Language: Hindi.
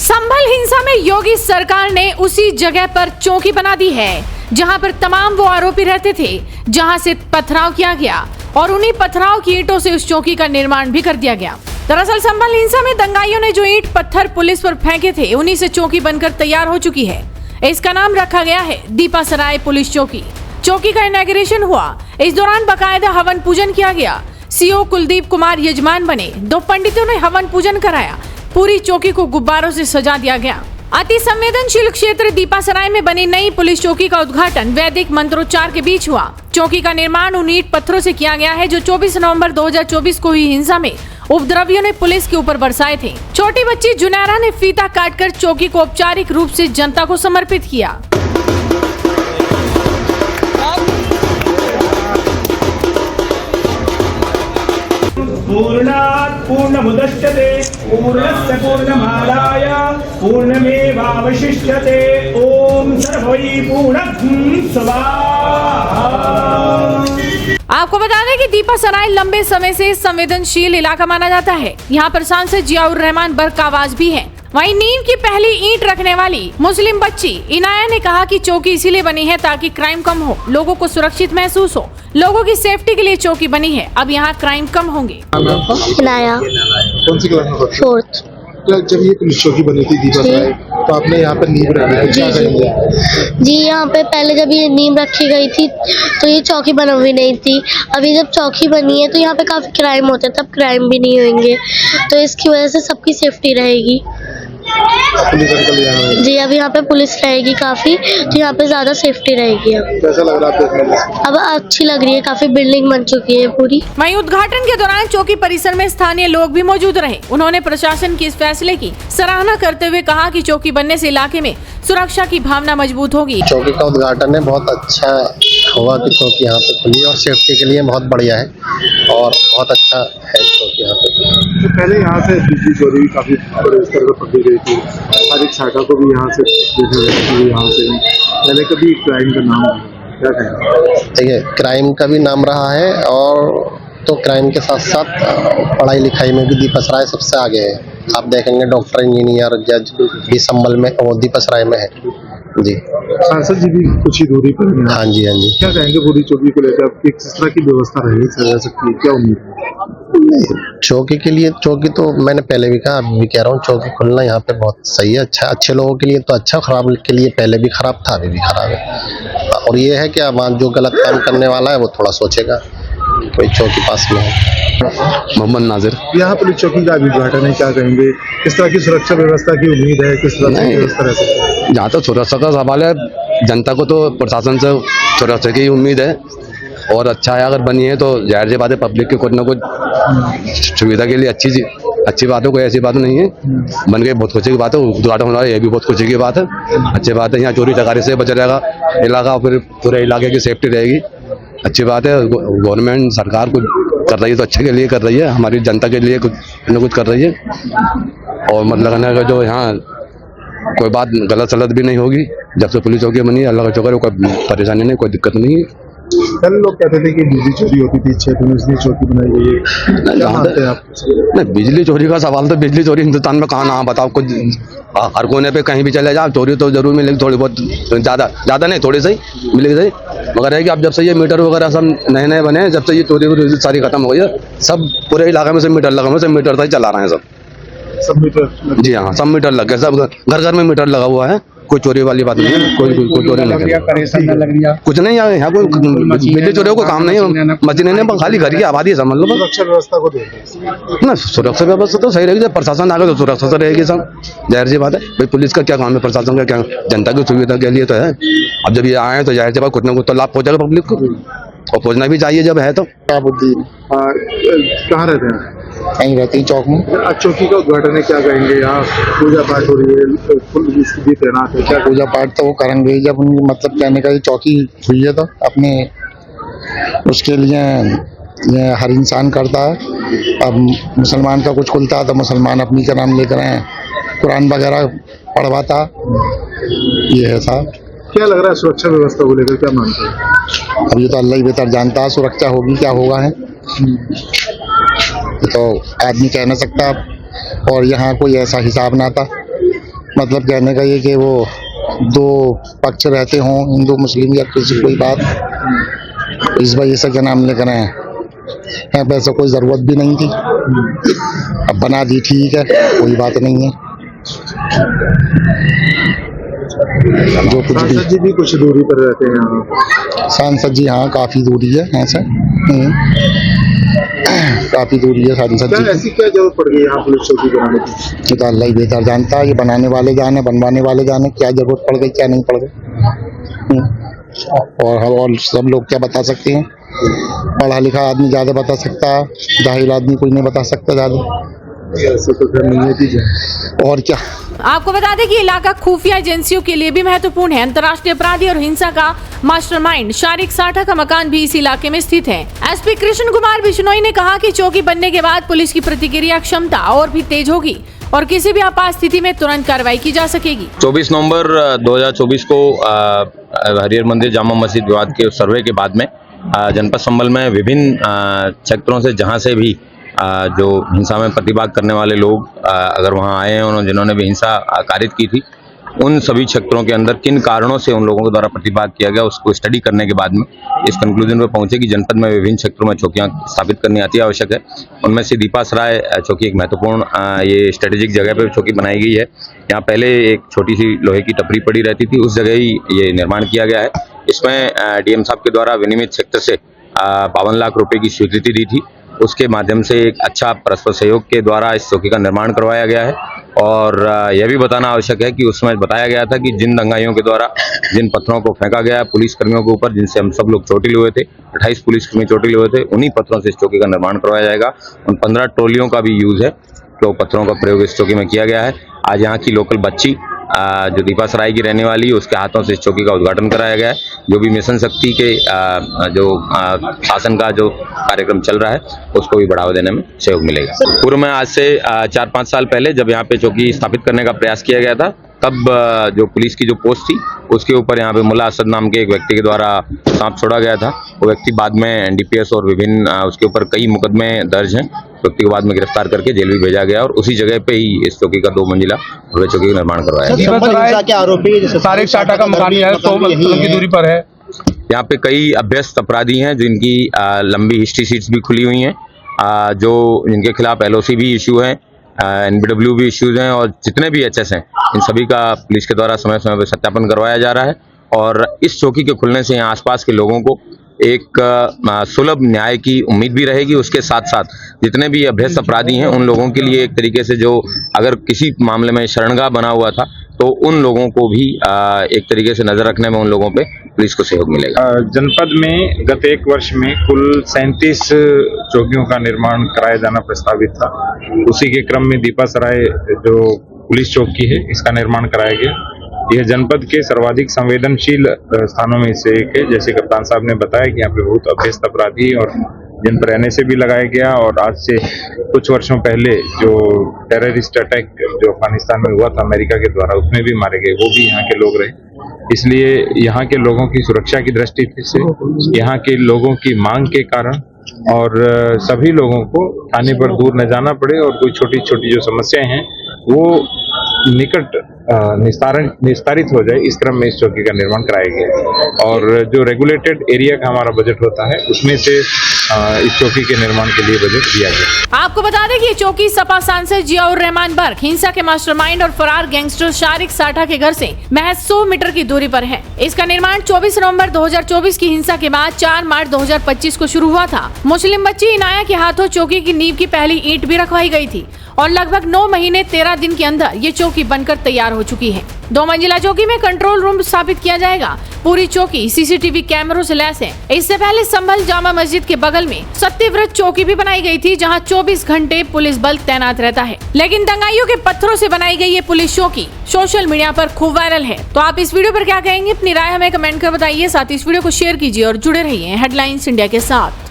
संभल हिंसा में योगी सरकार ने उसी जगह पर चौकी बना दी है जहां पर तमाम वो आरोपी रहते थे जहां से पथराव किया गया और उन्हीं पथराव की ईंटों से उस चौकी का निर्माण भी कर दिया गया। दरअसल संभल हिंसा में दंगाइयों ने जो ईंट पत्थर पुलिस पर फेंके थे उन्हीं से चौकी बनकर तैयार हो चुकी है। इसका नाम रखा गया है दीपासराय पुलिस चौकी। चौकी का इनॉग्रेशन हुआ। इस दौरान बाकायदा हवन पूजन किया गया। सीओ कुलदीप कुमार यजमान बने। 2 पंडितों ने हवन पूजन कराया। पूरी चौकी को गुब्बारों से सजा दिया गया। अति संवेदनशील क्षेत्र दीपासराय में बनी नई पुलिस चौकी का उद्घाटन वैदिक मंत्रोच्चार के बीच हुआ। चौकी का निर्माण उन ईंट पत्थरों से किया गया है जो 24 नवंबर 2024 को हुई हिंसा में उपद्रवियों ने पुलिस के ऊपर बरसाए थे। छोटी बच्ची जुनैरा ने फीता काटकर चौकी को औपचारिक रूप से जनता को समर्पित किया। पूर्णात् पूर्णमुदच्यते पूर्णस्य पूर्णमादाय पूर्णमेवावशिष्यते। ओम सर्वै पूर्णं स्वाहा। आपको बता दें कि दीपासराय लंबे समय से संवेदनशील इलाका माना जाता है। यहाँ पर सांसद जियाउर रहमान बरकावाज भी हैं। वहीं नींव की पहली ईंट रखने वाली मुस्लिम बच्ची इनाया ने कहा कि चौकी इसीलिए बनी है ताकि क्राइम कम हो, लोगों को सुरक्षित महसूस हो। लोगों की सेफ्टी के लिए चौकी बनी है। अब यहाँ क्राइम कम होंगे। इनाया कौन सी क्लास में पढ़ते 4th। हो? जब ये पुलिस चौकी बनी थी दीपासराय तो आपने यहाँ पर नींव रखी थी, क्या करेंगे? जी यहाँ पे पहले जब ये नींव रखी गई थी तो ये चौकी बनी हुई नहीं थी। अभी जब चौकी बनी है तो यहाँ पे काफी क्राइम होते हैं, तब क्राइम भी नहीं होंगे, तो इसकी वजह से सबकी सेफ्टी रहेगी। पुलिस अंकल यहाँ है। जी अब यहाँ पे पुलिस रहेगी काफी, तो यहाँ पे ज्यादा सेफ्टी रहेगी। अब कैसा लग रहा है देखने में? अब अच्छी लग रही है, काफी बिल्डिंग बन चुकी है पूरी। वहीं उद्घाटन के दौरान चौकी परिसर में स्थानीय लोग भी मौजूद रहे। उन्होंने प्रशासन के इस फैसले की सराहना करते हुए कहा कि चौकी बनने से इलाके में सुरक्षा की भावना मजबूत होगी। चौकी का उद्घाटन है, बहुत अच्छा हुआ कि चौकी यहाँ पे खुली और सेफ्टी के लिए बहुत बढ़िया है और बहुत अच्छा है चौकी यहाँ पे। तो पहले यहाँ से बिजली चोरी काफी बड़े स्तर पर पकड़ी गई थी, हर एक शाखा को भी यहाँ से देखा गया कि यहाँ से पहले कभी क्राइम का नाम क्या कहेंगे? देखिए क्राइम का भी नाम रहा है और तो क्राइम के साथ साथ पढ़ाई लिखाई में भी दीपासराय सबसे आगे है। आप देखेंगे डॉक्टर, इंजीनियर, जज भी संभल में और दीपासराय में है जी। सांसद जी भी कुछ ही दूरी पर हैं। हाँ जी, हाँ जी। क्या कहेंगे पूरी चौकी को लेकर? अब किस तरह की व्यवस्था रह सकती है, क्या उम्मीद है? चौकी के लिए, चौकी तो मैंने पहले भी कहा, अभी भी कह रहा हूँ, चौकी खुलना यहाँ पे बहुत सही है। अच्छा, अच्छे लोगों के लिए तो अच्छा, खराब के लिए पहले भी खराब था, अभी भी खराब है। और ये है कि अब जो गलत काम करने वाला है वो थोड़ा सोचेगा। कोई चौकी पास में है। मोहम्मद नाजिर। यहाँ पुलिस चौकी का उद्घाटन है, क्या कहेंगे? किस तरह की सुरक्षा व्यवस्था की उम्मीद है, किस तरह की व्यवस्था रह सकती है? जहाँ तक सुरक्षा का सवाल है, जनता को तो प्रशासन से सुरक्षा की उम्मीद है और अच्छा है। अगर बनी है तो जाहिर सी बात है पब्लिक के कुछ न कुछ सुविधा के लिए अच्छी बात है, कोई ऐसी बात नहीं है। बन गई बहुत खुशी की बात है, उद्घाटन होना है ये भी बहुत खुशी की बात है, अच्छी बात है। यहाँ चोरी चकारी से बचा रहेगा इलाका, फिर पूरे इलाके की सेफ्टी रहेगी, अच्छी बात है। गवर्नमेंट सरकार कुछ कर रही है तो अच्छे के लिए कर रही है, हमारी जनता के लिए कुछ न कुछ कर रही है। और मतलब कहना है जो यहाँ कोई बात गलत सलत भी नहीं होगी। जब से पुलिस चौकी बनी है, अल्लाह का शुक्र है, कोई परेशानी नहीं, कोई दिक्कत नहीं है। पहले लोग कहते थे कि बिजली चोरी होती थी, 6 दिन इसलिए चौकी बनाई गई है, क्या मानते हैं आप? नहीं, बिजली चोरी का सवाल तो बिजली चोरी हिंदुस्तान में कहाँ ना बताओ, कुछ हर कोने पे कहीं भी चले जाओ चोरी तो जरूर मिलेगी, थोड़ी बहुत, ज़्यादा नहीं, थोड़ी सही मिलेगी सही। मगर है कि अब जब से ये मीटर वगैरह सब नए बने, जब से ये चोरी सारी खत्म हो गई है, सब पूरे इलाके में से मीटर लगा हुआ है, सब मीटर से ही चला रहे हैं सब मीटर। जी हाँ, सब मीटर लग गए, सब घर में मीटर लगा हुआ है, कोई चोरी वाली बात नहीं है, कोई चोरी नहीं है, कुछ नहीं है यहाँ, कोई बिजली चोरी को काम नहीं है, मशीनें नहीं, खाली घर की आबादी है, समझ लो। सुरक्षा व्यवस्था को देखते ना, सुरक्षा व्यवस्था तो सही रहेगी, जब प्रशासन आगे तो सुरक्षा तो रहेगी सब, जाहिर सी बात है। भाई पुलिस का क्या काम है, प्रशासन का क्या, जनता की सुविधा के लिए तो है। अब जब ये आए तो जाहिर सी बात कुछ ना कुछ तो लाभ पहुंचेगा पब्लिक को, और पहुंचना भी चाहिए जब है तो। कहाँ रहते हैं? कहीं रहती चौक में। आज चौकी का उद्घाटन है, क्या कहेंगे? यहाँ पूजा पाठ हो रही है, पुलिस भी तैनात है, क्या? पूजा पाठ तो वो करेंगे जब उनकी, मतलब कहने का, चौकी हुई है तो अपने उसके लिए ये हर इंसान करता है। अब मुसलमान का कुछ खुलता है तो मुसलमान अपनी का नाम लेकर आए, कुरान वगैरह पढ़वाता, ये है साहब। क्या लग रहा है सुरक्षा व्यवस्था को लेकर, क्या मानते हैं? अब ये तो अल्लाह ही बेहतर जानता है, सुरक्षा होगी क्या होगा है तो आदमी कह ना सकता। और यहाँ कोई ऐसा हिसाब ना था मतलब कहने का ये कि वो दो पक्ष रहते हों, हिंदू मुस्लिम या किसी कोई बात, इस वजह से क्या नाम लेकर आए हैं। वैसे कोई ज़रूरत भी नहीं थी, अब बना दी, ठीक है, कोई बात नहीं है। जो कुछ भी सांसद जी भी कुछ दूरी पर रहते हैं यहाँ। सांसद जी, हाँ काफ़ी दूरी है ऐसे, काफ़ी दूरी है सांसद क्या जी। ऐसी क्या जरूरत पड़ गई यहाँ पुलिस चौकी बनाने की? ये तो अल्लाह ही बेहतर जानता है, ये बनाने वाले जाने, बनवाने वाले जाने, क्या जरूरत पड़ गई क्या नहीं पड़ गई। और सब लोग क्या बता सकते हैं, पढ़ा लिखा आदमी ज़्यादा बता सकता है, जाहिल आदमी कोई नहीं बता सकता ज़्यादा। ऐसे तो फिर नहीं है चीजें। और क्या, आपको बता दें कि इलाका खुफिया एजेंसियों के लिए भी महत्वपूर्ण है। अंतर्राष्ट्रीय अपराधी और हिंसा का मास्टरमाइंड शारिक साठा का मकान भी इस इलाके में स्थित है। एसपी कृष्ण कुमार बिश्नोई ने कहा कि चौकी बनने के बाद पुलिस की प्रतिक्रिया क्षमता और भी तेज होगी और किसी भी आपात स्थिति में तुरंत कार्रवाई की जा सकेगी। 24 नवंबर 2024 को हरिहर मंदिर जामा मस्जिद विवाद के सर्वे के बाद में जनपद संभल में विभिन्न क्षेत्रों से जहां से भी जो हिंसा में प्रतिभाग करने वाले लोग अगर वहां आए हैं, उन्होंने जिन्होंने भी हिंसा कारित की थी, उन सभी क्षेत्रों के अंदर किन कारणों से उन लोगों के द्वारा प्रतिभाग किया गया, उसको स्टडी करने के बाद में इस कंक्लूजन पर पहुंचे कि जनपद में विभिन्न क्षेत्रों में चौकियां स्थापित करनी अति आवश्यक है। उनमें से दीपा सराय चौकी एक महत्वपूर्ण ये स्ट्रेटेजिक जगह पर चौकी बनाई गई है। यहाँ पहले एक छोटी सी लोहे की टपरी पड़ी रहती थी, उस जगह ही ये निर्माण किया गया है। इसमें डीएम साहब के द्वारा विनियमित सेक्टर से 52 लाख रुपए की स्वीकृति दी थी। उसके माध्यम से एक अच्छा परस्पर सहयोग के द्वारा इस चौकी का निर्माण करवाया गया है। और यह भी बताना आवश्यक है कि उसमें बताया गया था कि जिन दंगाइयों के द्वारा जिन पत्थरों को फेंका गया पुलिस कर्मियों के ऊपर, जिनसे हम सब लोग चोटिल हुए थे, 28 पुलिसकर्मी चोटिल हुए थे, उन्हीं पत्थरों से इस चौकी का निर्माण करवाया जाएगा। उन 15 ट्रोलियों का भी यूज है, तो पत्थरों का प्रयोग इस चौकी में किया गया है। आज यहाँ की लोकल बच्ची जो दीपा सराय की रहने वाली है, उसके हाथों से इस चौकी का उद्घाटन कराया गया है। जो भी मिशन शक्ति के जो शासन का जो कार्यक्रम चल रहा है, उसको भी बढ़ावा देने में सहयोग मिलेगा। पूर्व में आज से 4-5 साल पहले जब यहाँ पे चौकी स्थापित करने का प्रयास किया गया था, तब जो पुलिस की जो पोस्ट थी उसके ऊपर यहाँ पे मुल्ला असद नाम के एक व्यक्ति के द्वारा सांप छोड़ा गया था। वो व्यक्ति बाद में एनडीपीएस और विभिन्न उसके ऊपर कई मुकदमे दर्ज हैं, व्यक्ति को बाद में गिरफ्तार करके जेल भी भेजा गया और उसी जगह पे ही इस चौकी का 2 मंजिला भव्य चौकी का निर्माण करवाया गया। के आरोपी सारिक साठा का मकान है, 100 मीटर की दूरी पर है। यहाँ पे कई अभ्यस्त अपराधी हैं जिनकी लंबी हिस्ट्री शीट्स भी खुली हुई हैं, जो जिनके खिलाफ एलओसी भी इशू है, एनबीडब्ल्यू भी इश्यूज हैं, और जितने भी एचएस हैं इन सभी का पुलिस के द्वारा समय समय पर सत्यापन करवाया जा रहा है। और इस चौकी के खुलने से यहाँ आसपास के लोगों को एक सुलभ न्याय की उम्मीद भी रहेगी। उसके साथ साथ जितने भी अभ्यस्त अपराधी हैं उन लोगों के लिए एक तरीके से जो अगर किसी मामले में शरणगाह बना हुआ था, तो उन लोगों को भी एक तरीके से नजर रखने में उन लोगों पे पुलिस को सहयोग मिलेगा। जनपद में गत 1 वर्ष में कुल 37 चौकियों का निर्माण कराया जाना प्रस्तावित था। उसी के क्रम में दीपा सराय जो पुलिस चौकी है, इसका निर्माण कराया गया। यह जनपद के सर्वाधिक संवेदनशील स्थानों में से एक है। जैसे कप्तान साहब ने बताया कि यहाँ पे बहुत अभ्यस्त अपराधी और जिन पर एनएसए भी लगाया गया, और आज से कुछ वर्षों पहले जो टेररिस्ट अटैक जो अफगानिस्तान में हुआ था अमेरिका के द्वारा, उसमें भी मारे गए, वो भी यहाँ के लोग रहे। इसलिए यहाँ के लोगों की सुरक्षा की दृष्टि से, यहाँ के लोगों की मांग के कारण और सभी लोगों को थाने पर दूर न जाना पड़े और कोई छोटी छोटी जो समस्याएं हैं वो निकट निस्तारित हो जाए, इस क्रम में इस चौकी का निर्माण कराया गया। और जो रेगुलेटेड एरिया का हमारा बजट होता है, उसमें से इस चौकी के निर्माण के लिए बजट दिया गया। आपको बता दें कि ये चौकी सपा सांसद जियाउर रहमान बर्क, हिंसा के मास्टरमाइंड और फरार गैंगस्टर शारिक साठा के घर से महज 100 मीटर की दूरी पर है। इसका निर्माण 24 नवंबर 2024 की हिंसा के बाद 4 मार्च 2025 को शुरू हुआ था। मुस्लिम बच्ची इनाया के हाथों चौकी की नींव की पहली ईंट भी रखवाई गई थी और लगभग 9 महीने 13 दिन के अंदर ये चौकी बनकर तैयार हो चुकी है। 2 मंजिला चौकी में कंट्रोल रूम स्थापित किया जाएगा। पूरी चौकी सीसीटीवी कैमरों से लैस है। इससे पहले संभल जामा मस्जिद के बगल में सत्यव्रत चौकी भी बनाई गई थी, जहां 24 घंटे पुलिस बल तैनात रहता है। लेकिन दंगाइयों के पत्थरों से बनाई गई ये पुलिस चौकी सोशल मीडिया पर खूब वायरल है। तो आप इस वीडियो पर क्या कहेंगे? अपनी राय हमें कमेंट कर बताइए। साथ ही इस वीडियो को शेयर कीजिए और जुड़े रहिए हेडलाइंस इंडिया के साथ।